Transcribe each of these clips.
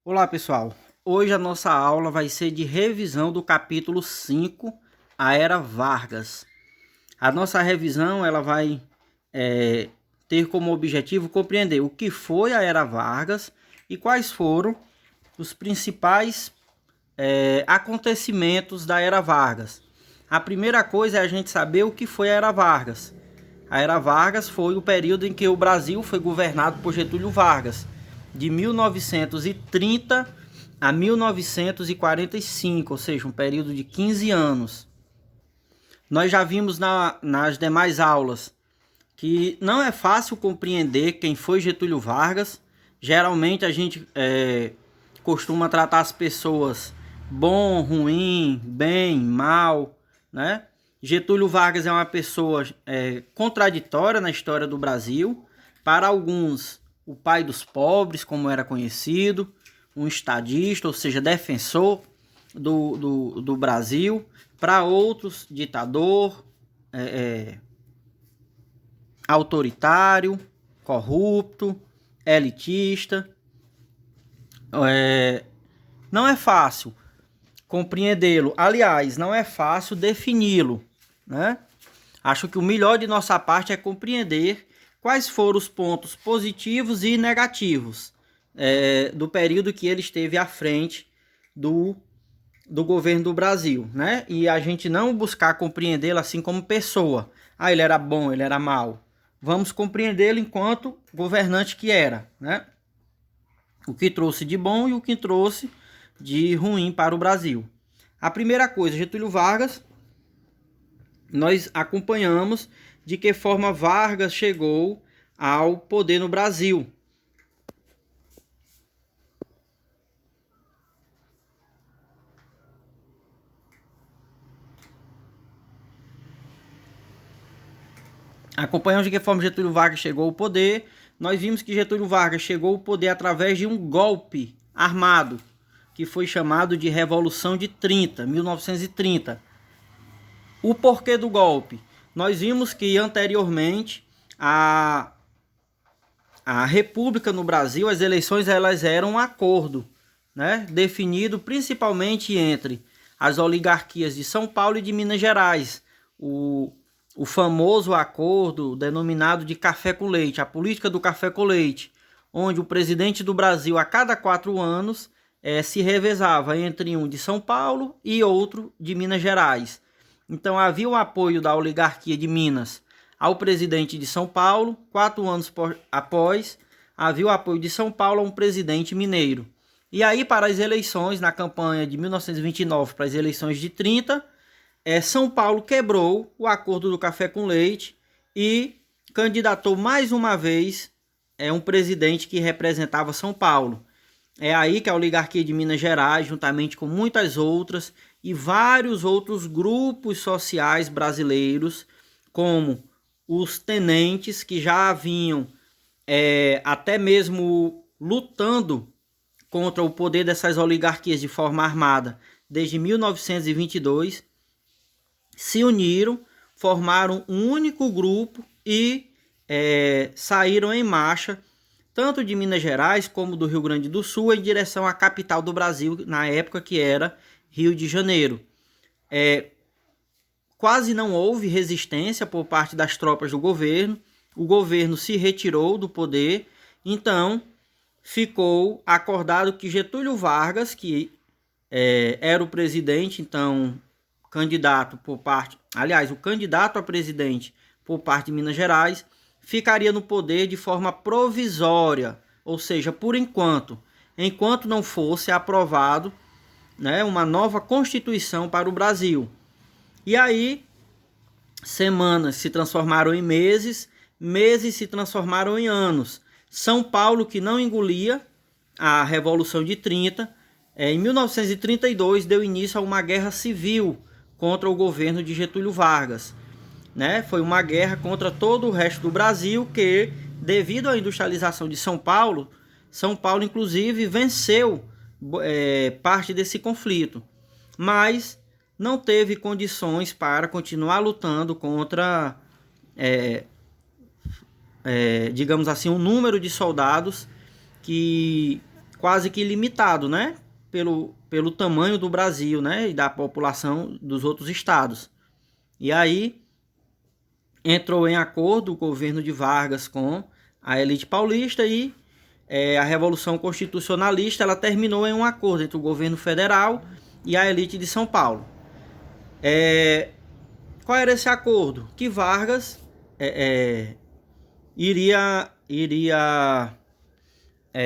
Olá pessoal, hoje a nossa aula vai ser de revisão do capítulo 5, a Era Vargas. A nossa revisão ela vai ter como objetivo compreender o que foi a Era Vargas e quais foram os principais acontecimentos da Era Vargas. A primeira coisa é a gente saber o que foi a Era Vargas. A Era Vargas foi o período em que o Brasil foi governado por Getúlio Vargas, de 1930 a 1945, ou seja, um período de 15 anos. Nós já vimos nas demais aulas que não é fácil compreender quem foi Getúlio Vargas. Geralmente a gente costuma tratar as pessoas bom, ruim, bem, mal, né? Getúlio Vargas é uma pessoa contraditória na história do Brasil. Para alguns, o pai dos pobres, como era conhecido, um estadista, ou seja, defensor do Brasil. Para outros, ditador, autoritário, corrupto, elitista. Não é fácil compreendê-lo. Aliás, não é fácil defini-lo, né? Acho que o melhor de nossa parte é compreender quais foram os pontos positivos e negativos do período que ele esteve à frente do governo do Brasil, né? E a gente não buscar compreendê-lo assim como pessoa. Ah, ele era bom, ele era mau. Vamos compreendê-lo enquanto governante que era, né? O que trouxe de bom e o que trouxe de ruim para o Brasil. A primeira coisa, Getúlio Vargas, nós acompanhamos de que forma Vargas chegou ao poder no Brasil. Acompanhamos de que forma Getúlio Vargas chegou ao poder. Nós vimos que Getúlio Vargas chegou ao poder através de um golpe armado, que foi chamado de Revolução de 1930. O porquê do golpe? Nós vimos que anteriormente a República no Brasil, as eleições elas eram um acordo, né, definido principalmente entre as oligarquias de São Paulo e de Minas Gerais. O famoso acordo denominado de café com leite, a política do café com leite, onde o presidente do Brasil a cada 4 anos se revezava entre um de São Paulo e outro de Minas Gerais. Então havia o apoio da oligarquia de Minas ao presidente de São Paulo. 4 anos após, havia o apoio de São Paulo a um presidente mineiro. E aí, para as eleições, na campanha de 1929 para as eleições de 30, São Paulo quebrou o acordo do café com leite e candidatou mais uma vez um presidente que representava São Paulo. É aí que a oligarquia de Minas Gerais, juntamente com muitas outras e vários outros grupos sociais brasileiros, como os tenentes, que já vinham até mesmo lutando contra o poder dessas oligarquias de forma armada desde 1922, se uniram, formaram um único grupo e saíram em marcha, tanto de Minas Gerais como do Rio Grande do Sul, em direção à capital do Brasil, na época que era Rio de Janeiro. Quase não houve resistência por parte das tropas do governo. O governo se retirou do poder, então ficou acordado que Getúlio Vargas, que era o presidente, então candidato por parte, aliás, o candidato a presidente por parte de Minas Gerais, ficaria no poder de forma provisória, ou seja, por enquanto não fosse aprovado, né, uma nova Constituição para o Brasil. E aí, semanas se transformaram em meses, meses se transformaram em anos. São Paulo, que não engolia a Revolução de 30, em 1932 deu início a uma guerra civil contra o governo de Getúlio Vargas. Né? Foi uma guerra contra todo o resto do Brasil que, devido à industrialização de São Paulo inclusive venceu parte desse conflito, mas não teve condições para continuar lutando contra, digamos assim, um número de soldados que quase que ilimitado, né? Pelo tamanho do Brasil, né? E da população dos outros estados. E aí entrou em acordo o governo de Vargas com a elite paulista e a Revolução Constitucionalista ela terminou em um acordo entre o governo federal e a elite de São Paulo. Qual era esse acordo? Que Vargas iria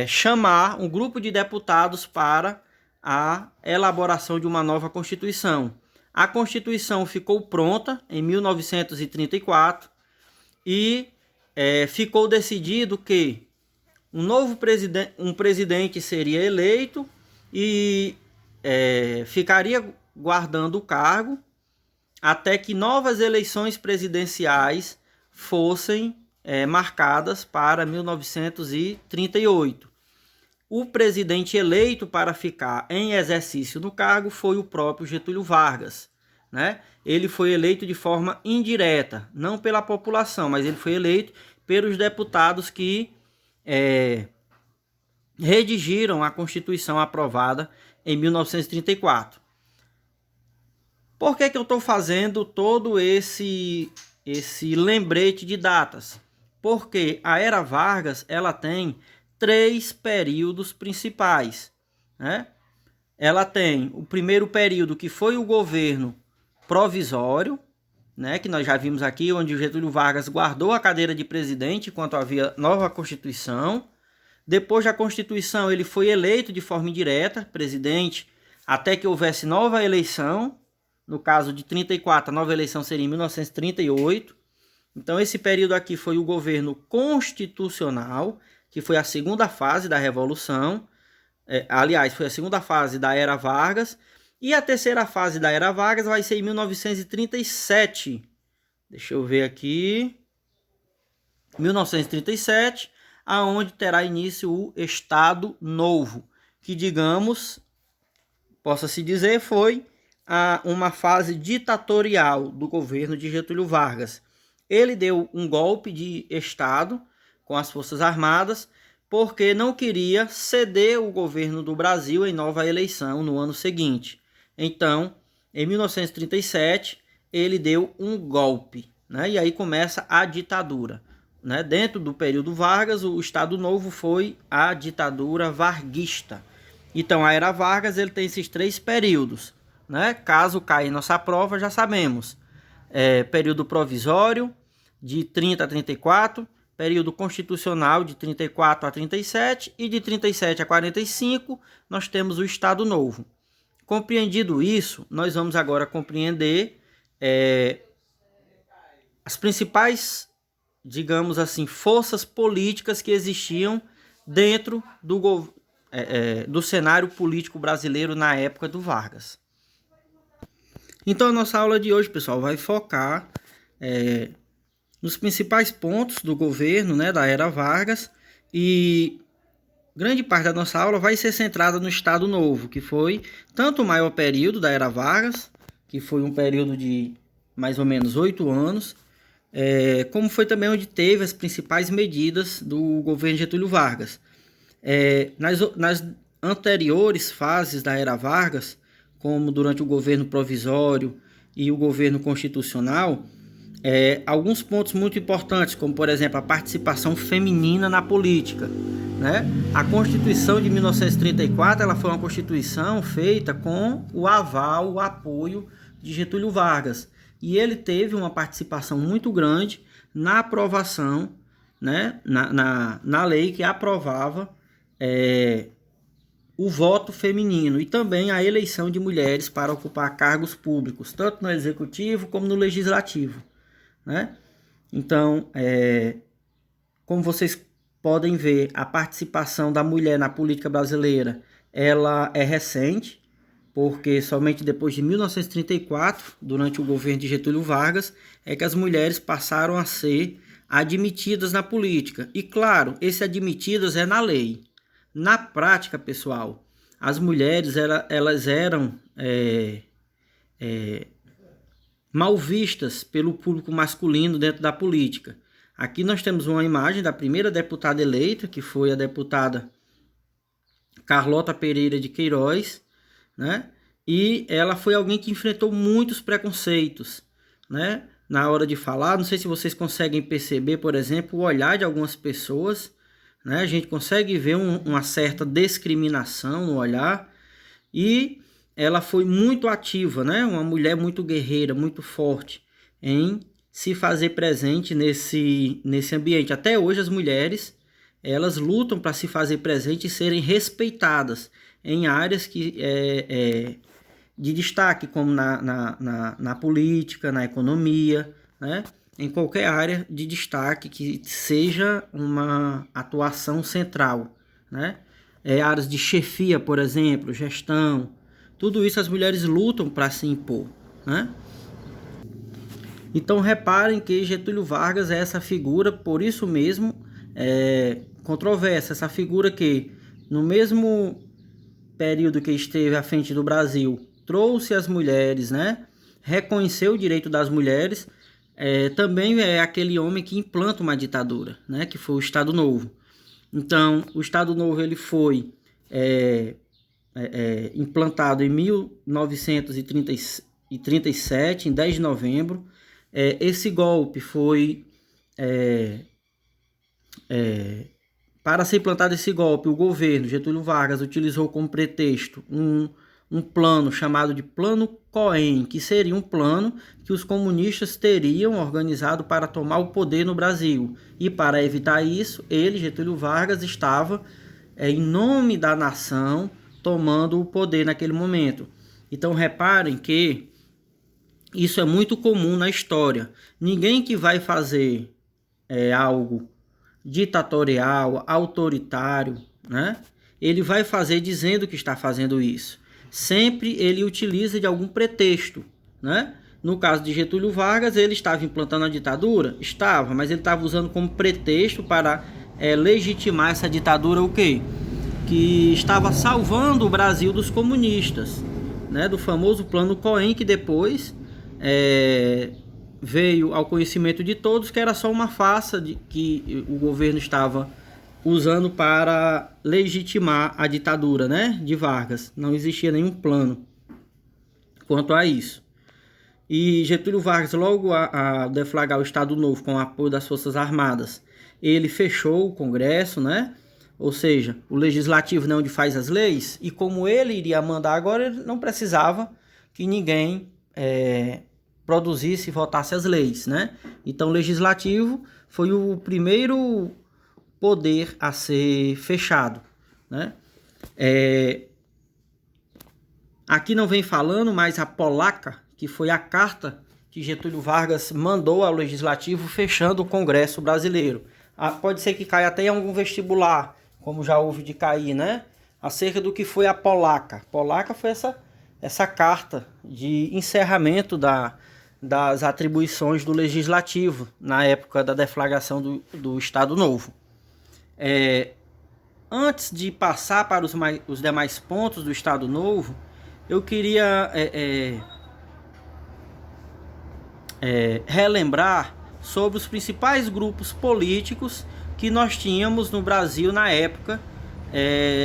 chamar um grupo de deputados para a elaboração de uma nova Constituição. A Constituição ficou pronta em 1934 e ficou decidido que um presidente seria eleito e ficaria guardando o cargo até que novas eleições presidenciais fossem marcadas para 1938. O presidente eleito para ficar em exercício no cargo foi o próprio Getúlio Vargas, né? Ele foi eleito de forma indireta, não pela população, mas ele foi eleito pelos deputados que redigiram a Constituição aprovada em 1934. Por que eu estou fazendo todo esse lembrete de datas? Porque a Era Vargas ela tem 3 períodos principais, né? Ela tem o primeiro período, que foi o governo provisório, né? Que nós já vimos aqui, onde o Getúlio Vargas guardou a cadeira de presidente enquanto havia nova Constituição. Depois da Constituição, ele foi eleito de forma indireta, presidente, até que houvesse nova eleição. No caso de 34, a nova eleição seria em 1938. Então, esse período aqui foi o governo constitucional, que foi a segunda fase da Revolução. Aliás, foi a segunda fase da Era Vargas. E a terceira fase da Era Vargas vai ser em 1937. Deixa eu ver aqui. 1937, aonde terá início o Estado Novo, que, digamos, possa-se dizer, foi uma fase ditatorial do governo de Getúlio Vargas. Ele deu um golpe de Estado com as Forças Armadas, porque não queria ceder o governo do Brasil em nova eleição no ano seguinte. Então, em 1937, ele deu um golpe, né? E aí começa a ditadura, né? Dentro do período Vargas, o Estado Novo foi a ditadura varguista. Então, a Era Vargas ele tem esses 3 períodos, né? Caso caia em nossa prova, já sabemos. Período provisório, de 30 a 34, período constitucional de 34 a 37 e de 37 a 45 nós temos o Estado Novo. Compreendido isso, nós vamos agora compreender as principais, digamos assim, forças políticas que existiam dentro do cenário político brasileiro na época do Vargas. Então a nossa aula de hoje, pessoal, vai focar nos principais pontos do governo, né, da Era Vargas, e grande parte da nossa aula vai ser centrada no Estado Novo, que foi tanto o maior período da Era Vargas, que foi um período de mais ou menos 8 anos, como foi também onde teve as principais medidas do governo Getúlio Vargas. Nas anteriores fases da Era Vargas, como durante o governo provisório e o governo constitucional, alguns pontos muito importantes, como por exemplo a participação feminina na política, né? A Constituição de 1934 ela foi uma Constituição feita com o aval, o apoio de Getúlio Vargas, e ele teve uma participação muito grande na aprovação, né? na lei que aprovava o voto feminino e também a eleição de mulheres para ocupar cargos públicos, tanto no executivo como no legislativo, né? Então, como vocês podem ver, a participação da mulher na política brasileira ela é recente, porque somente depois de 1934, durante o governo de Getúlio Vargas, é que as mulheres passaram a ser admitidas na política. E claro, esse admitidas é na lei. Na prática, pessoal, as mulheres elas eram mal vistas pelo público masculino dentro da política. Aqui nós temos uma imagem da primeira deputada eleita, que foi a deputada Carlota Pereira de Queiroz, né? E ela foi alguém que enfrentou muitos preconceitos, né? Na hora de falar, não sei se vocês conseguem perceber, por exemplo, o olhar de algumas pessoas, né? A gente consegue ver uma certa discriminação no olhar, e ela foi muito ativa, né? Uma mulher muito guerreira, muito forte em se fazer presente nesse ambiente. Até hoje as mulheres, elas lutam para se fazer presente e serem respeitadas em áreas de destaque, como na política, na economia, né? Em qualquer área de destaque que seja uma atuação central, né? Áreas de chefia, por exemplo, gestão, tudo isso as mulheres lutam para se impor, né? Então reparem que Getúlio Vargas é essa figura, por isso mesmo, controversa, essa figura que no mesmo período que esteve à frente do Brasil, trouxe as mulheres, né? Reconheceu o direito das mulheres, também é aquele homem que implanta uma ditadura, né? Que foi o Estado Novo. Então, o Estado Novo ele foi implantado em 1937, em 10 de novembro. Esse golpe foi... para ser implantado esse golpe, o governo Getúlio Vargas utilizou como pretexto um plano chamado de Plano Cohen, que seria um plano que os comunistas teriam organizado para tomar o poder no Brasil. E para evitar isso, ele, Getúlio Vargas, estava, em nome da nação, tomando o poder naquele momento. Então reparem que isso é muito comum na história. Ninguém que vai fazer algo ditatorial, autoritário, né? Ele vai fazer dizendo que está fazendo isso. Sempre ele utiliza de algum pretexto, né? No caso de Getúlio Vargas, ele estava implantando a ditadura? Estava, mas ele estava usando como pretexto para legitimar essa ditadura o quê? Que estava salvando o Brasil dos comunistas, né? Do famoso Plano Cohen, que depois veio ao conhecimento de todos que era só uma farsa que o governo estava usando para legitimar a ditadura, né, de Vargas. Não existia nenhum plano quanto a isso. E Getúlio Vargas, logo a deflagrar o Estado Novo com o apoio das Forças Armadas, ele fechou o Congresso, né? Ou seja, o Legislativo não é onde faz as leis, e como ele iria mandar agora, ele não precisava que ninguém produzisse e votasse as leis, né? Então o Legislativo foi o primeiro poder a ser fechado, né? Aqui não vem falando, mas a Polaca, que foi a carta que Getúlio Vargas mandou ao Legislativo fechando o Congresso brasileiro. Pode ser que caia até em algum vestibular, como já houve de cair, né? Acerca do que foi a Polaca. Polaca foi essa carta de encerramento das atribuições do Legislativo na época da deflagração do Estado Novo. Antes de passar para os demais pontos do Estado Novo, eu queria relembrar sobre os principais grupos políticos que nós tínhamos no Brasil na época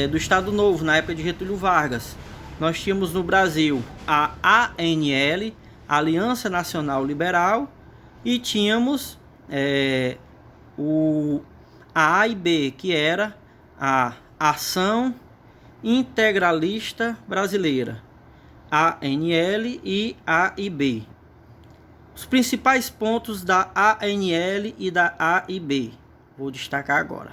do Estado Novo, na época de Getúlio Vargas. Nós tínhamos no Brasil a ANL, Aliança Nacional Liberal, e tínhamos a AIB, que era a Ação Integralista Brasileira, ANL e AIB. Os principais pontos da ANL e da AIB, vou destacar agora.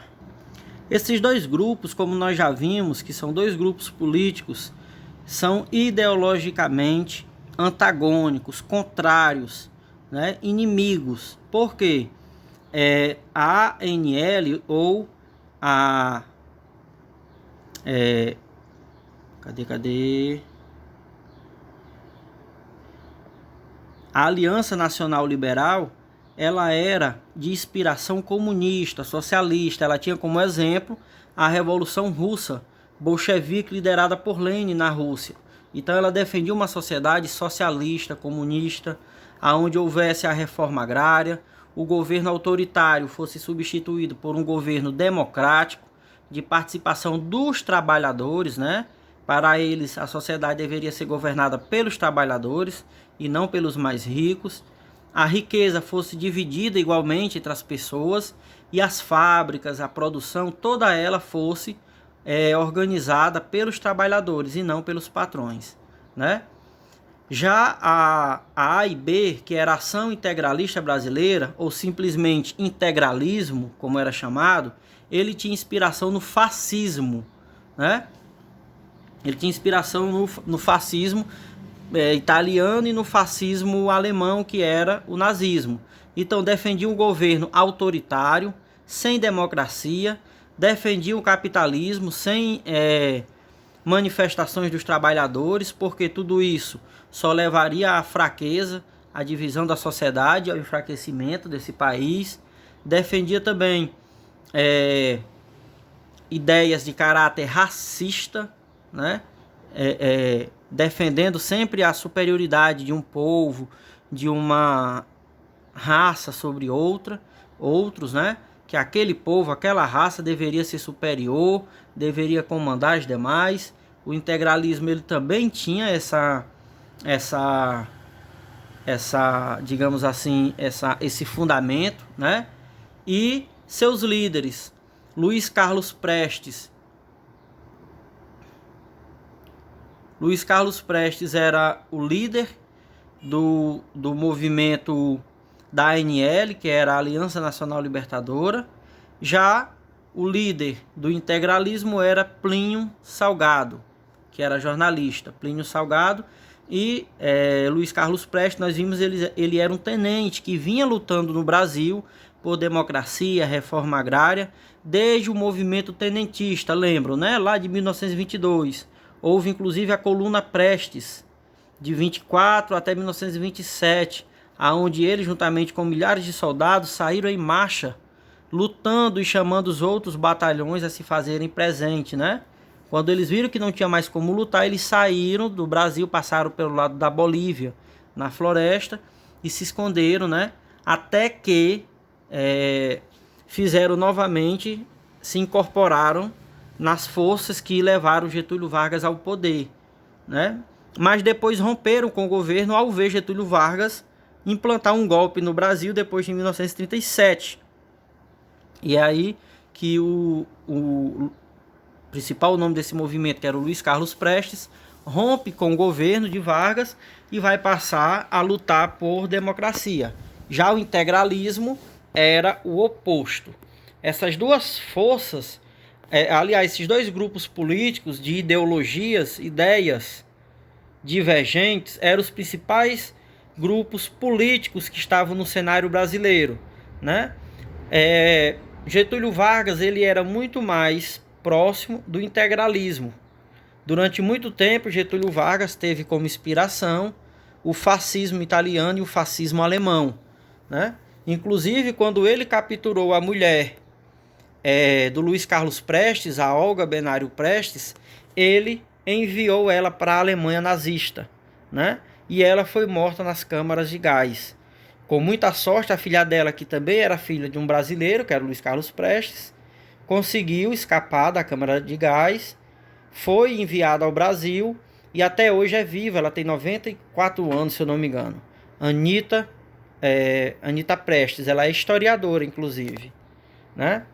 Esses dois grupos, como nós já vimos, que são dois grupos políticos, são ideologicamente antagônicos, contrários, né? Inimigos. Por quê? A ANL ou a... A Aliança Nacional Liberal, ela era de inspiração comunista, socialista. Ela tinha como exemplo a Revolução Russa, bolchevique, liderada por Lenin na Rússia. Então ela defendia uma sociedade socialista, comunista, onde houvesse a reforma agrária, o governo autoritário fosse substituído por um governo democrático, de participação dos trabalhadores, né? Para eles, a sociedade deveria ser governada pelos trabalhadores e não pelos mais ricos. A riqueza fosse dividida igualmente entre as pessoas e as fábricas, a produção, toda ela fosse organizada pelos trabalhadores e não pelos patrões, né? Já a e B, que era a Ação Integralista Brasileira, ou simplesmente integralismo, como era chamado, ele tinha inspiração no fascismo, né? Ele tinha inspiração no fascismo italiano e no fascismo alemão, que era o nazismo. Então defendia um governo autoritário, sem democracia, defendia o capitalismo sem manifestações dos trabalhadores, porque tudo isso só levaria à fraqueza, à divisão da sociedade, ao enfraquecimento desse país. Defendia também ideias de caráter racista, né? Defendendo sempre a superioridade de um povo, de uma raça sobre outros, né? Que aquele povo, aquela raça deveria ser superior, deveria comandar as demais. O integralismo ele também tinha essa digamos assim, esse fundamento, né? E seus líderes, Luiz Carlos Prestes. Luiz Carlos Prestes era o líder do movimento da ANL, que era a Aliança Nacional Libertadora. Já o líder do integralismo era Plínio Salgado, que era jornalista. Plínio Salgado e Luiz Carlos Prestes, nós vimos, ele era um tenente que vinha lutando no Brasil por democracia, reforma agrária, desde o movimento tenentista, lembram, né? Lá de 1922. Houve inclusive a coluna Prestes, de 24 até 1927, aonde ele, juntamente com milhares de soldados, saíram em marcha, lutando e chamando os outros batalhões a se fazerem presente, né? Quando eles viram que não tinha mais como lutar, eles saíram do Brasil, passaram pelo lado da Bolívia, na floresta, e se esconderam, né? Até que fizeram novamente, se incorporaram nas forças que levaram Getúlio Vargas ao poder, né? Mas depois romperam com o governo ao ver Getúlio Vargas implantar um golpe no Brasil depois de 1937. E é aí que o principal nome desse movimento, que era o Luiz Carlos Prestes, rompe com o governo de Vargas e vai passar a lutar por democracia. Já o integralismo era o oposto. Essas duas forças, aliás, esses dois grupos políticos de ideologias, ideias divergentes, eram os principais grupos políticos que estavam no cenário brasileiro, né? Getúlio Vargas ele era muito mais próximo do integralismo. Durante muito tempo, Getúlio Vargas teve como inspiração o fascismo italiano e o fascismo alemão, né? Inclusive, quando ele capturou a mulher do Luiz Carlos Prestes, a Olga Benário Prestes, ele enviou ela para a Alemanha nazista, né? E ela foi morta nas câmaras de gás. Com muita sorte, a filha dela, que também era filha de um brasileiro, que era o Luiz Carlos Prestes, conseguiu escapar da câmara de gás, foi enviada ao Brasil e até hoje é viva. Ela tem 94 anos, se eu não me engano. Anita Prestes, ela é historiadora, inclusive, né?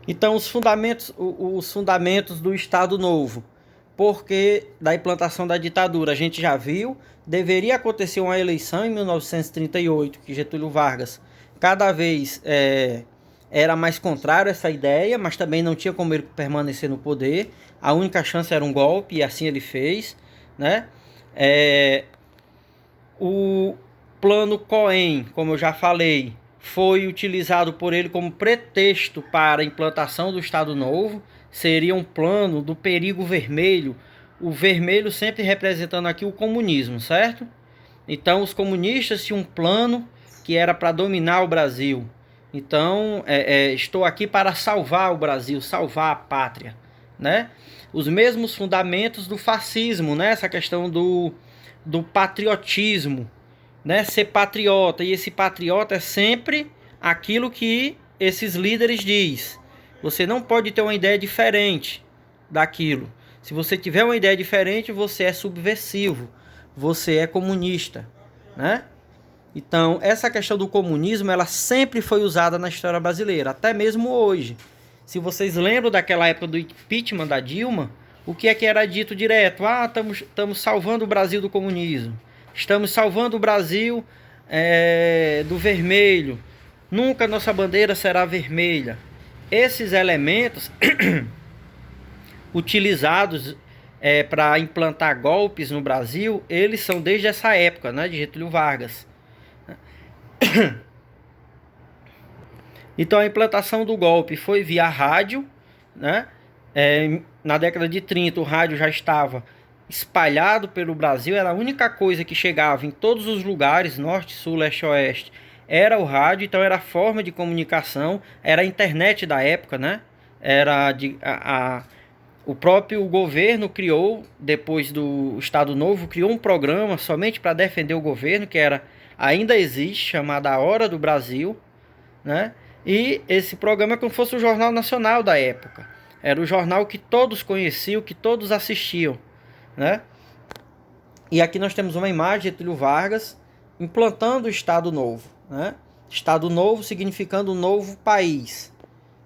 Então, os fundamentos do Estado Novo, porque da implantação da ditadura, a gente já viu, deveria acontecer uma eleição em 1938, que Getúlio Vargas cada vez era mais contrário a essa ideia, mas também não tinha como ele permanecer no poder. A única chance era um golpe, e assim ele fez, né? O plano Cohen, como eu já falei, foi utilizado por ele como pretexto para a implantação do Estado Novo. Seria um plano do perigo vermelho, o vermelho sempre representando aqui o comunismo, certo? Então os comunistas tinham um plano que era para dominar o Brasil. Então estou aqui para salvar o Brasil, salvar a pátria, né? Os mesmos fundamentos do fascismo, né? Essa questão do patriotismo, né? Ser patriota, e esse patriota é sempre aquilo que esses líderes diz. Você não pode ter uma ideia diferente daquilo. Se você tiver uma ideia diferente, você é subversivo, você é comunista, né? Então, essa questão do comunismo, ela sempre foi usada na história brasileira, até mesmo hoje. Se vocês lembram daquela época do impeachment da Dilma, o que é que era dito direto? Ah, estamos salvando o Brasil do comunismo. Estamos salvando o Brasil do vermelho. Nunca nossa bandeira será vermelha. Esses elementos utilizados para implantar golpes no Brasil, eles são desde essa época, né, de Getúlio Vargas. Então a implantação do golpe foi via rádio, né? Na década de 30 o rádio já estava espalhado pelo Brasil, era a única coisa que chegava em todos os lugares, norte, sul, leste, oeste, era o rádio. Então era a forma de comunicação, era a internet da época, né? O próprio governo criou, depois do Estado Novo, criou um programa somente para defender o governo, que ainda existe, chamado A Hora do Brasil, né? E esse programa é como se fosse o Jornal Nacional da época. Era o jornal que todos conheciam, que todos assistiam, né? E aqui nós temos uma imagem de Getúlio Vargas implantando o Estado Novo, né? Estado Novo significando um novo país,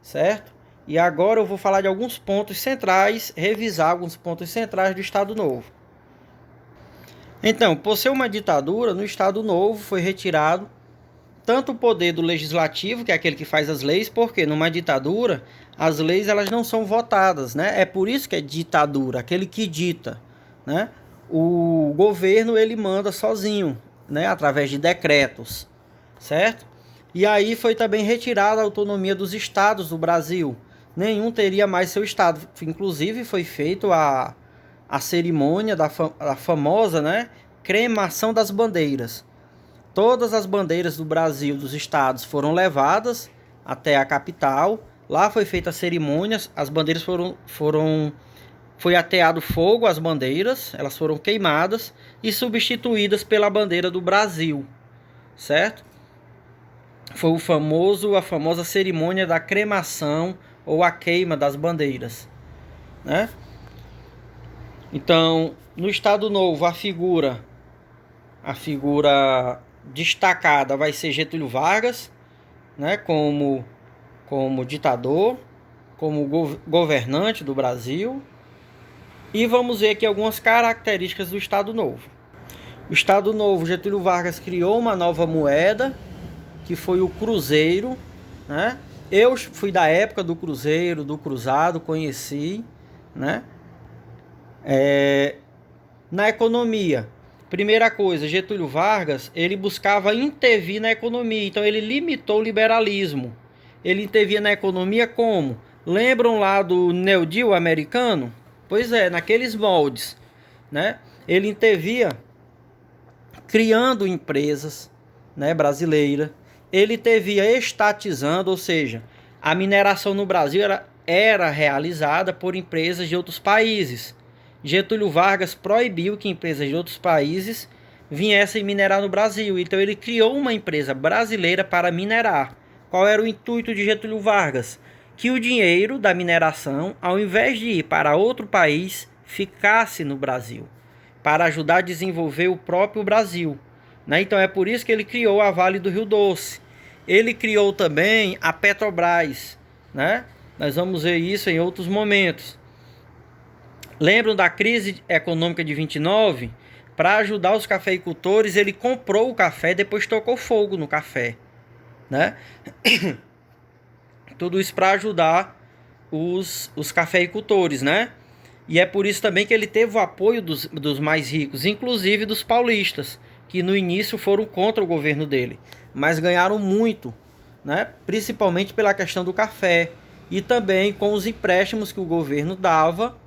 certo? E agora eu vou falar de alguns pontos centrais, revisar alguns pontos centrais do Estado Novo. Então, por ser uma ditadura, no Estado Novo foi retirado tanto o poder do legislativo, que é aquele que faz as leis, porque numa ditadura as leis elas não são votadas, né? É por isso que é ditadura, aquele que dita, né? O governo ele manda sozinho, né? Através de decretos, certo? E aí foi também retirada a autonomia dos estados do Brasil. Nenhum teria mais seu estado. Inclusive foi feito a cerimônia da famosa, né, cremação das bandeiras. Todas as bandeiras do Brasil, dos estados, foram levadas até a capital. Lá foi feita a cerimônia, as bandeiras foi ateado fogo às bandeiras, elas foram queimadas e substituídas pela bandeira do Brasil, certo? Foi a famosa cerimônia da cremação ou a queima das bandeiras, né? Então, no Estado Novo, a figura destacada vai ser Getúlio Vargas, né, como ditador, como governante do Brasil. E vamos ver aqui algumas características do Estado Novo. O Estado Novo, Getúlio Vargas criou uma nova moeda, que foi o cruzeiro, né? Eu fui da época do cruzeiro, do cruzado, conheci, né? Na economia, primeira coisa, Getúlio Vargas, ele buscava intervir na economia, então ele limitou o liberalismo. Ele intervia na economia como? Lembram lá do New Deal americano? Pois é, naqueles moldes, né? Ele intervia criando empresas, né, brasileiras. Ele intervia estatizando, ou seja, a mineração no Brasil era realizada por empresas de outros países. Getúlio Vargas proibiu que empresas de outros países viessem minerar no Brasil. Então ele criou uma empresa brasileira para minerar. Qual era o intuito de Getúlio Vargas? Que o dinheiro da mineração, ao invés de ir para outro país, ficasse no Brasil, para ajudar a desenvolver o próprio Brasil, né? Então é por isso que ele criou a Vale do Rio Doce. Ele criou também a Petrobras, né? Nós vamos ver isso em outros momentos. Lembram da crise econômica de 29? Para ajudar os cafeicultores, ele comprou o café e depois tocou fogo no café, né? Tudo isso para ajudar os cafeicultores, né? E é por isso também que ele teve o apoio dos mais ricos, inclusive dos paulistas, que no início foram contra o governo dele, mas ganharam muito, né? Principalmente pela questão do café e também com os empréstimos que o governo dava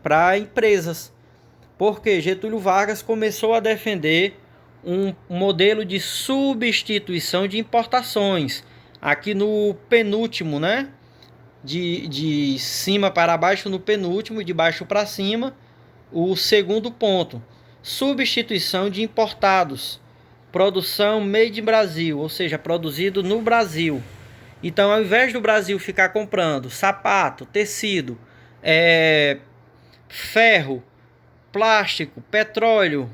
para empresas. Porque Getúlio Vargas começou a defender um modelo de substituição de importações. Aqui no penúltimo, né? De cima para baixo no penúltimo, de baixo para cima, o segundo ponto. Substituição de importados. Produção made in Brasil, ou seja, produzido no Brasil. Então, ao invés do Brasil ficar comprando sapato, tecido, ferro, plástico, petróleo,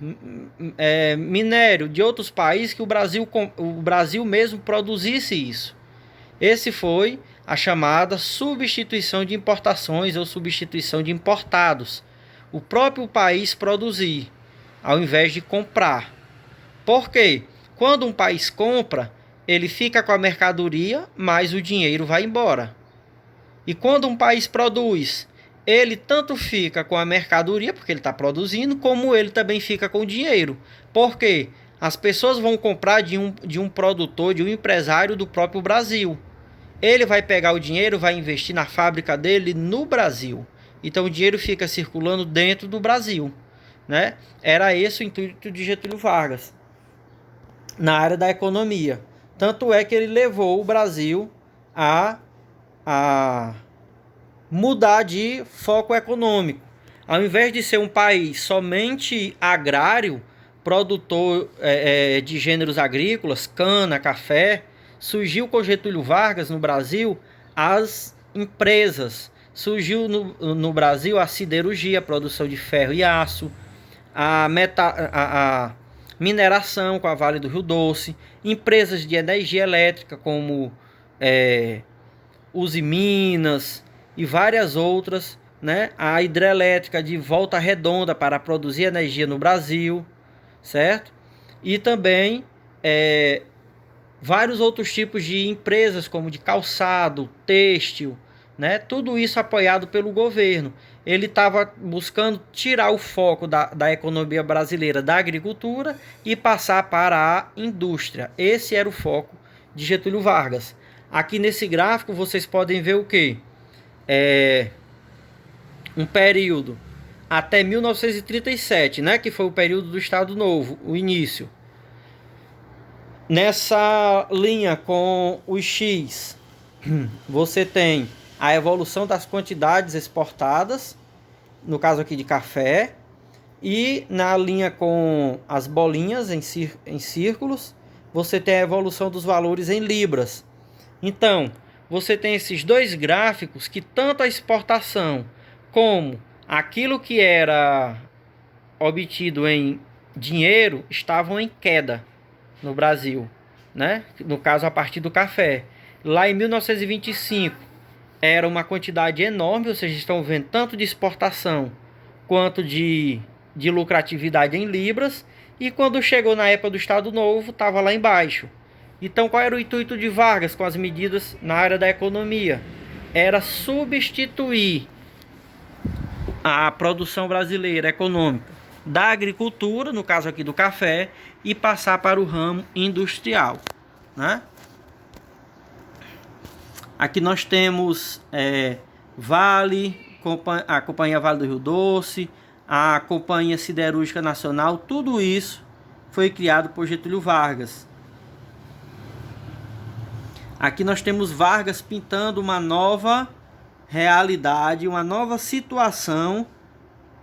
minério de outros países, que o Brasil mesmo produzisse isso. Esse foi a chamada substituição de importações ou substituição de importados. O próprio país produzir, ao invés de comprar. Por quê? Quando um país compra, ele fica com a mercadoria, mas o dinheiro vai embora. E quando um país produz, ele tanto fica com a mercadoria, porque ele está produzindo, como ele também fica com o dinheiro. Por quê? As pessoas vão comprar de um produtor, de um empresário do próprio Brasil. Ele vai pegar o dinheiro, vai investir na fábrica dele no Brasil. Então o dinheiro fica circulando dentro do Brasil, né? Era esse o intuito de Getúlio Vargas na área da economia. Tanto é que ele levou o Brasil a mudar de foco econômico. Ao invés de ser um país somente agrário, produtor de gêneros agrícolas, cana, café, surgiu com Getúlio Vargas no Brasil as empresas. Surgiu no Brasil a siderurgia, a produção de ferro e aço, a mineração com a Vale do Rio Doce, empresas de energia elétrica como Uzi Minas e várias outras, né? A hidrelétrica de Volta Redonda para produzir energia no Brasil, certo? E também vários outros tipos de empresas como de calçado, têxtil, né? Tudo isso apoiado pelo governo. Ele estava buscando tirar o foco da economia brasileira da agricultura e passar para a indústria. Esse era o foco de Getúlio Vargas. Aqui nesse gráfico vocês podem ver o que? Um período até 1937, né? Que foi o período do Estado Novo, o início. Nessa linha com o X, você tem a evolução das quantidades exportadas, no caso aqui de café, e na linha com as bolinhas em círculos, você tem a evolução dos valores em libras. Então, você tem esses dois gráficos que tanto a exportação como aquilo que era obtido em dinheiro estavam em queda no Brasil, né? No caso, a partir do café. Lá em 1925 era uma quantidade enorme, ou seja, estão vendo tanto de exportação quanto de lucratividade em libras, e quando chegou na época do Estado Novo, estava lá embaixo. Então, qual era o intuito de Vargas com as medidas na área da economia? Era substituir a produção brasileira econômica da agricultura, no caso aqui do café, e passar para o ramo industrial, né? Aqui nós temos Vale, a Companhia Vale do Rio Doce, a Companhia Siderúrgica Nacional, tudo isso foi criado por Getúlio Vargas. Aqui nós temos Vargas pintando uma nova realidade, uma nova situação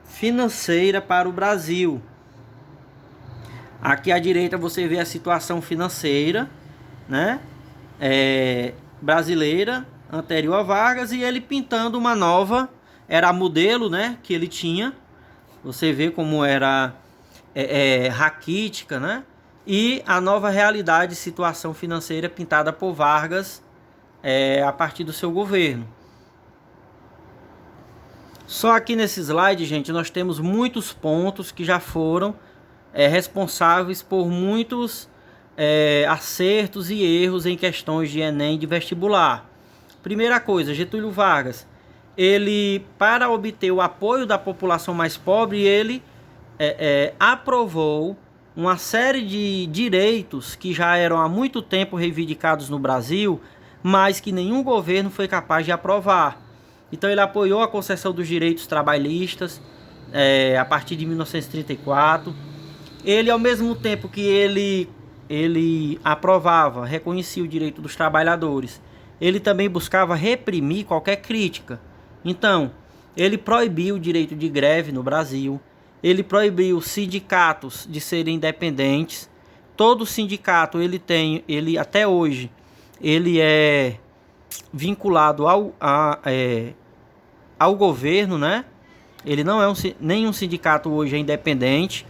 financeira para o Brasil. Aqui à direita você vê a situação financeira, né? Brasileira, anterior a Vargas, e ele pintando uma nova, era a modelo, né, que ele tinha. Você vê como era raquítica, né? E a nova realidade, situação financeira pintada por Vargas a partir do seu governo. Só aqui nesse slide, gente, nós temos muitos pontos que já foram responsáveis por muitos acertos e erros em questões de Enem de vestibular. Primeira coisa, Getúlio Vargas, ele, para obter o apoio da população mais pobre, ele aprovou uma série de direitos que já eram há muito tempo reivindicados no Brasil, mas que nenhum governo foi capaz de aprovar. Então ele apoiou a concessão dos direitos trabalhistas a partir de 1934. Ele, ao mesmo tempo que ele aprovava, reconhecia o direito dos trabalhadores, ele também buscava reprimir qualquer crítica. Então, ele proibiu o direito de greve no Brasil, ele proibiu os sindicatos de serem independentes. Todo sindicato ele até hoje, ele é vinculado ao governo, né? Ele não é nenhum sindicato hoje é independente.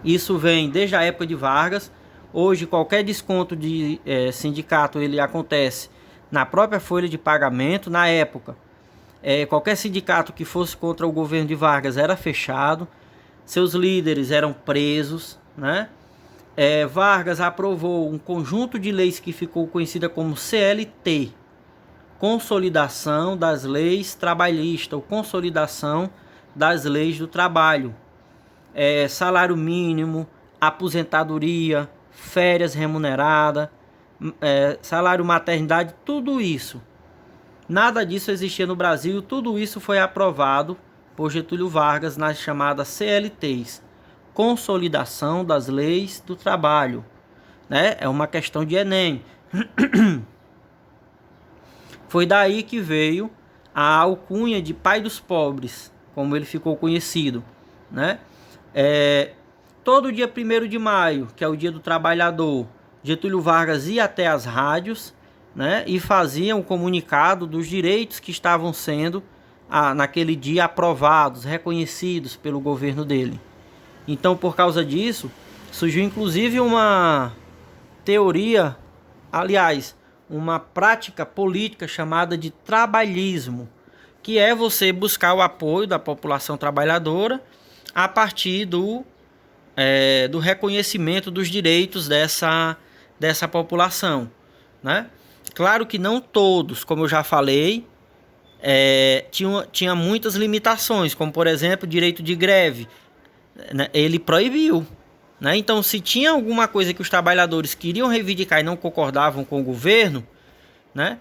Isso vem desde a época de Vargas. Hoje qualquer desconto de sindicato ele acontece na própria folha de pagamento. Na época, qualquer sindicato que fosse contra o governo de Vargas era fechado. Seus líderes eram presos, né? Vargas aprovou um conjunto de leis que ficou conhecida como CLT, Consolidação das Leis Trabalhistas, ou Consolidação das Leis do Trabalho. Salário mínimo, aposentadoria, férias remuneradas, salário maternidade, tudo isso. Nada disso existia no Brasil, tudo isso foi aprovado por Getúlio Vargas nas chamadas CLTs, Consolidação das Leis do Trabalho, né? É uma questão de Enem. Foi daí que veio a alcunha de pai dos pobres, como ele ficou conhecido, né? Todo dia 1º de maio, que é o dia do trabalhador, Getúlio Vargas ia até as rádios, né, e fazia um comunicado dos direitos que estavam sendo, naquele dia, aprovados, reconhecidos pelo governo dele. Então, por causa disso, surgiu inclusive uma teoria, aliás, uma prática política chamada de trabalhismo, que é você buscar o apoio da população trabalhadora a partir do reconhecimento dos direitos dessa população, né? Claro que não todos, como eu já falei, tinha muitas limitações, como por exemplo o direito de greve, né? Ele proibiu, né? Então, se tinha alguma coisa que os trabalhadores queriam reivindicar e não concordavam com o governo, né?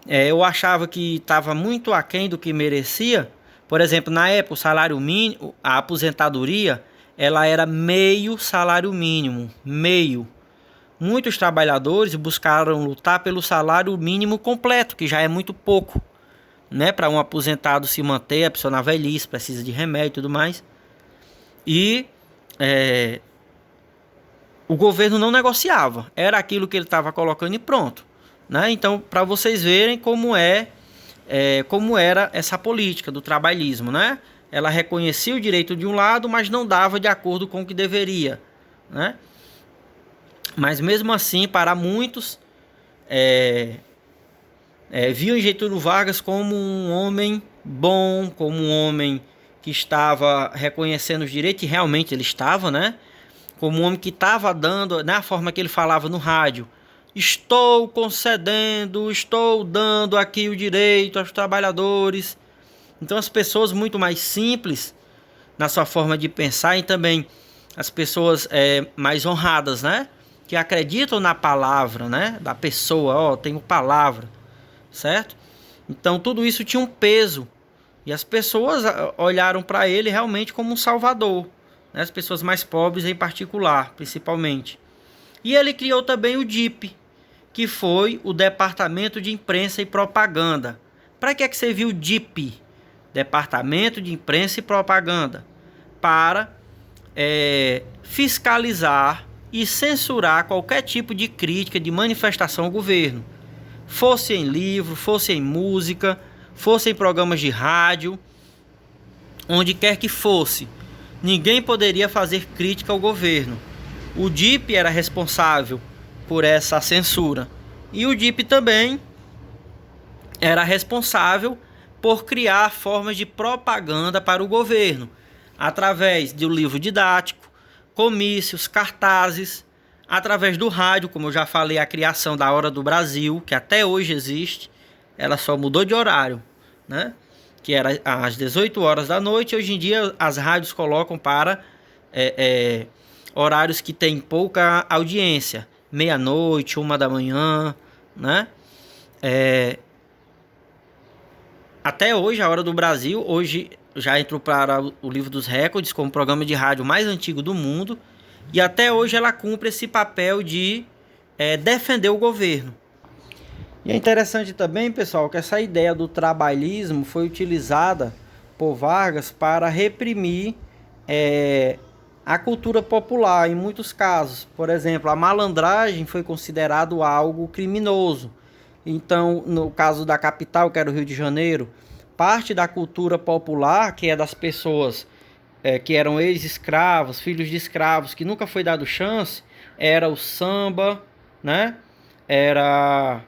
Eu achava que estava muito aquém do que merecia. Por exemplo, na época, o salário mínimo, a aposentadoria, ela era meio salário mínimo, meio. Muitos trabalhadores buscaram lutar pelo salário mínimo completo, que já é muito pouco, né? Para um aposentado se manter, a pessoa na velhice, precisa de remédio e tudo mais. E o governo não negociava, era aquilo que ele estava colocando e pronto, né? Então, para vocês verem como era essa política do trabalhismo, né? Ela reconhecia o direito de um lado, mas não dava de acordo com o que deveria, né? Mas mesmo assim, para muitos, viam Getúlio Vargas como um homem bom, como um homem que estava reconhecendo os direitos, e realmente ele estava, né? Como um homem que estava dando, na forma que ele falava no rádio, estou concedendo, estou dando aqui o direito aos trabalhadores. Então as pessoas muito mais simples na sua forma de pensar, e também as pessoas mais honradas, né? Que acreditam na palavra, né? Da pessoa, tenho palavra, certo? Então tudo isso tinha um peso, e as pessoas olharam para ele realmente como um salvador, né? As pessoas mais pobres em particular, principalmente. E ele criou também o DIP, que foi o Departamento de Imprensa e Propaganda. Para que serviu o DIP? Departamento de Imprensa e Propaganda, para fiscalizar e censurar qualquer tipo de crítica, de manifestação ao governo, fosse em livro, fosse em música, fosse em programas de rádio, onde quer que fosse, ninguém poderia fazer crítica ao governo. O DIP era responsável por essa censura, e o DIP também era responsável por criar formas de propaganda para o governo, através do livro didático, comícios, cartazes, através do rádio, como eu já falei, a criação da Hora do Brasil, que até hoje existe, ela só mudou de horário, né? Que era às 18 horas da noite, hoje em dia as rádios colocam para horários que tem pouca audiência, meia-noite, 1 da manhã, né? Até hoje, a Hora do Brasil, hoje já entrou para o livro dos recordes como o programa de rádio mais antigo do mundo, e até hoje ela cumpre esse papel de defender o governo. E é interessante também, pessoal, que essa ideia do trabalhismo foi utilizada por Vargas para reprimir a cultura popular em muitos casos. Por exemplo, a malandragem foi considerado algo criminoso. Então, no caso da capital, que era o Rio de Janeiro, parte da cultura popular, que é das pessoas que eram ex-escravos, filhos de escravos, que nunca foi dado chance, era o samba, né? Era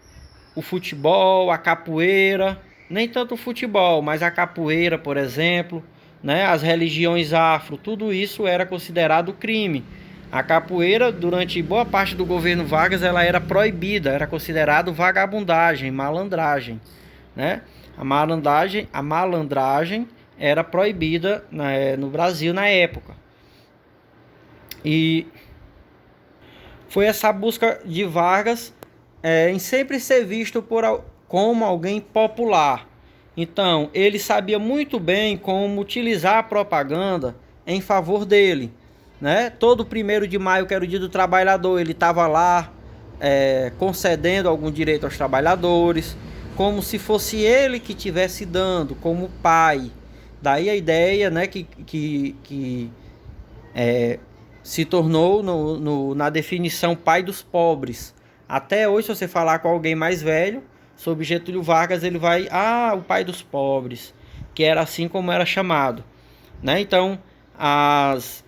o futebol, a capoeira, nem tanto o futebol, mas a capoeira, por exemplo, né? As religiões afro, tudo isso era considerado crime. A capoeira, durante boa parte do governo Vargas, ela era proibida, era considerado vagabundagem, malandragem, né? A malandragem era proibida, né, no Brasil na época. E foi essa busca de Vargas em sempre ser visto como alguém popular. Então, ele sabia muito bem como utilizar a propaganda em favor dele, né? Todo 1º de maio, que era o dia do trabalhador, ele estava lá concedendo algum direito aos trabalhadores, como se fosse ele que estivesse dando, como pai. Daí a ideia, né, que se tornou na definição pai dos pobres. Até hoje, se você falar com alguém mais velho sobre Getúlio Vargas, ele vai, o pai dos pobres, que era assim como era chamado, né? Então, as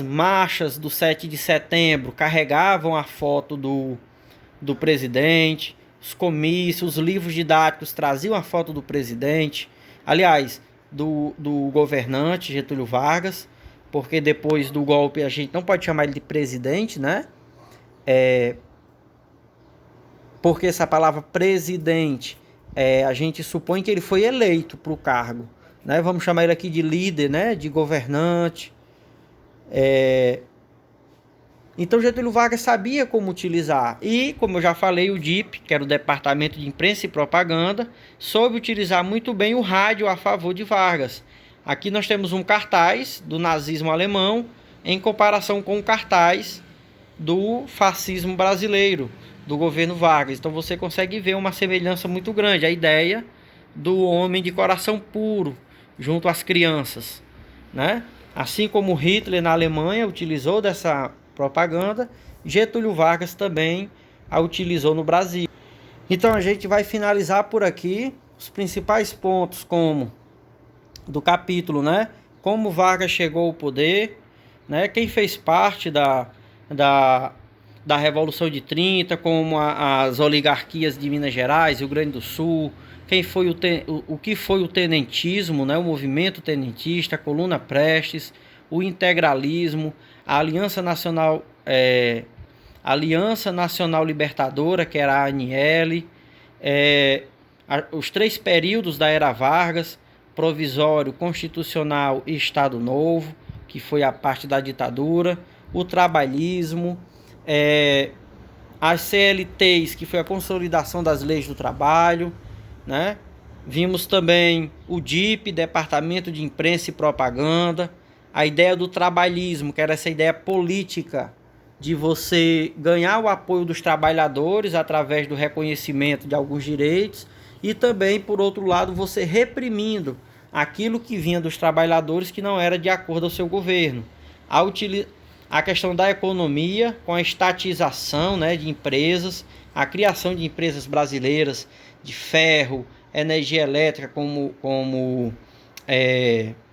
marchas do 7 de setembro carregavam a foto do presidente, os comícios, os livros didáticos traziam a foto do presidente, aliás, do governante Getúlio Vargas, porque depois do golpe a gente não pode chamar ele de presidente, né? Porque essa palavra presidente, a gente supõe que ele foi eleito para o cargo, né? Vamos chamar ele aqui de líder, né? De governante. Então Getúlio Vargas sabia como utilizar. E, como eu já falei, o DIP, que era o Departamento de Imprensa e Propaganda, soube utilizar muito bem o rádio a favor de Vargas. Aqui nós temos um cartaz do nazismo alemão em comparação com o cartaz do fascismo brasileiro, do governo Vargas. Então você consegue ver uma semelhança muito grande. A ideia do homem de coração puro junto às crianças, né? Assim como Hitler na Alemanha utilizou dessa propaganda, Getúlio Vargas também a utilizou no Brasil. Então a gente vai finalizar por aqui os principais pontos como do capítulo, né? Como Vargas chegou ao poder, né? Quem fez parte da Revolução de 30, como as oligarquias de Minas Gerais, Rio Grande do Sul, o que foi o tenentismo, né? O movimento tenentista, a Coluna Prestes, o integralismo, a Aliança Nacional Libertadora, que era a ANL, os 3 períodos da era Vargas, provisório, constitucional e Estado Novo, que foi a parte da ditadura, o trabalhismo, as CLTs, que foi a consolidação das leis do trabalho, né? Vimos também o DIP, Departamento de Imprensa e Propaganda, a ideia do trabalhismo, que era essa ideia política de você ganhar o apoio dos trabalhadores através do reconhecimento de alguns direitos e também, por outro lado, você reprimindo aquilo que vinha dos trabalhadores que não era de acordo ao seu governo. A questão da economia, com a estatização, né, de empresas, a criação de empresas brasileiras de ferro, energia elétrica como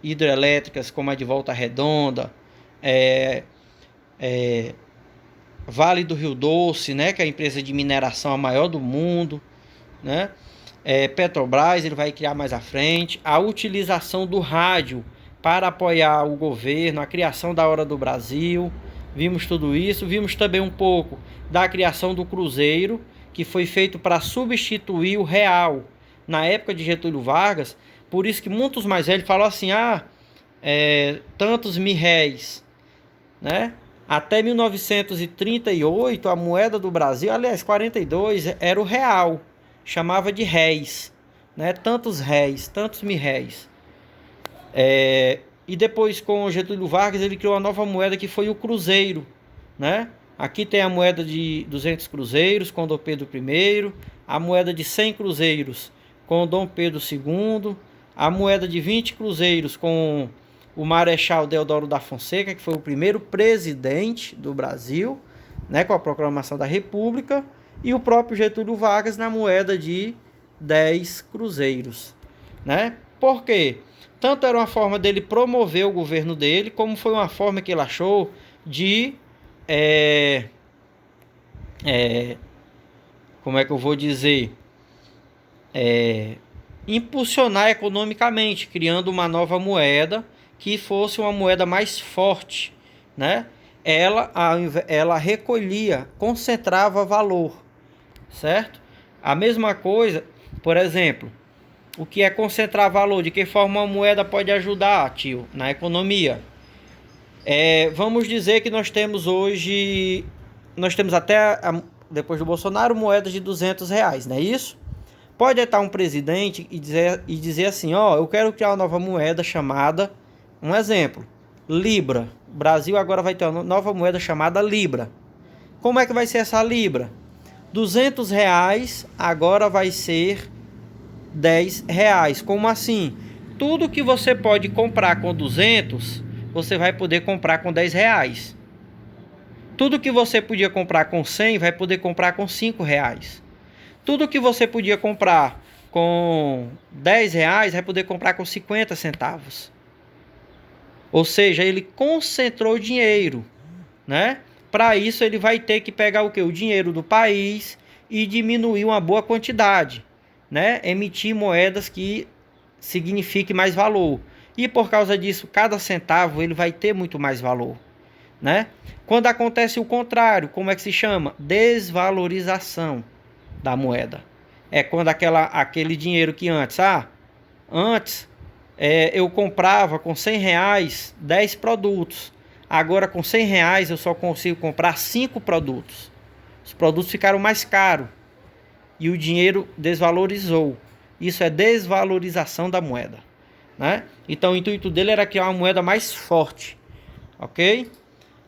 hidrelétricas, como a de Volta Redonda, Vale do Rio Doce, né, que é a empresa de mineração a maior do mundo, né? Petrobras, ele vai criar mais à frente, a utilização do rádio para apoiar o governo, a criação da Hora do Brasil, vimos tudo isso, vimos também um pouco da criação do Cruzeiro, que foi feito para substituir o real na época de Getúlio Vargas, por isso que muitos mais velhos falam assim, tantos mil-réis, né? Até 1938, a moeda do Brasil, aliás, 42, era o real, chamava de réis, né? Tantos réis, tantos mil-réis. E depois, com Getúlio Vargas, ele criou uma nova moeda que foi o cruzeiro, né? Aqui tem a moeda de 200 cruzeiros com Dom Pedro I, a moeda de 100 cruzeiros com Dom Pedro II, a moeda de 20 cruzeiros com o Marechal Deodoro da Fonseca, que foi o primeiro presidente do Brasil, né, com a proclamação da República, e o próprio Getúlio Vargas na moeda de 10 cruzeiros, né? Por quê? Tanto era uma forma dele promover o governo dele, como foi uma forma que ele achou de como é que eu vou dizer, impulsionar economicamente, criando uma nova moeda que fosse uma moeda mais forte, né? Ela recolhia, concentrava valor, certo? A mesma coisa, por exemplo, o que é concentrar valor? De que forma uma moeda pode ajudar, tio, na economia? Vamos dizer que nós temos até, depois do Bolsonaro, moedas de R$ 200, não é isso? Pode estar um presidente e dizer assim, ó, eu quero criar uma nova moeda chamada, um exemplo, Libra. O Brasil agora vai ter uma nova moeda chamada Libra. Como é que vai ser essa Libra? R$ 200 agora vai ser R$ 10. Como assim? Tudo que você pode comprar com 200, você vai poder comprar com R$ 10. Tudo que você podia comprar com 100, vai poder comprar com R$ 5. Tudo que você podia comprar com R$ 10, vai poder comprar com 50 centavos. Ou seja, ele concentrou dinheiro, né? Para isso ele vai ter que pegar o quê? O dinheiro do país e diminuir uma boa quantidade, né? Emitir moedas que signifique mais valor. E por causa disso, cada centavo ele vai ter muito mais valor, né? Quando acontece o contrário, como é que se chama? Desvalorização da moeda. É quando aquele dinheiro que antes eu comprava com R$ 100 10 produtos. Agora com R$ 100 eu só consigo comprar 5 produtos. Os produtos ficaram mais caros e o dinheiro desvalorizou. Isso é desvalorização da moeda, né? Então o intuito dele era criar uma moeda mais forte, ok?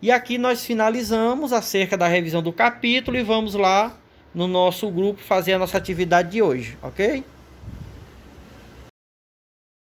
E aqui nós finalizamos acerca da revisão do capítulo e vamos lá no nosso grupo fazer a nossa atividade de hoje, ok?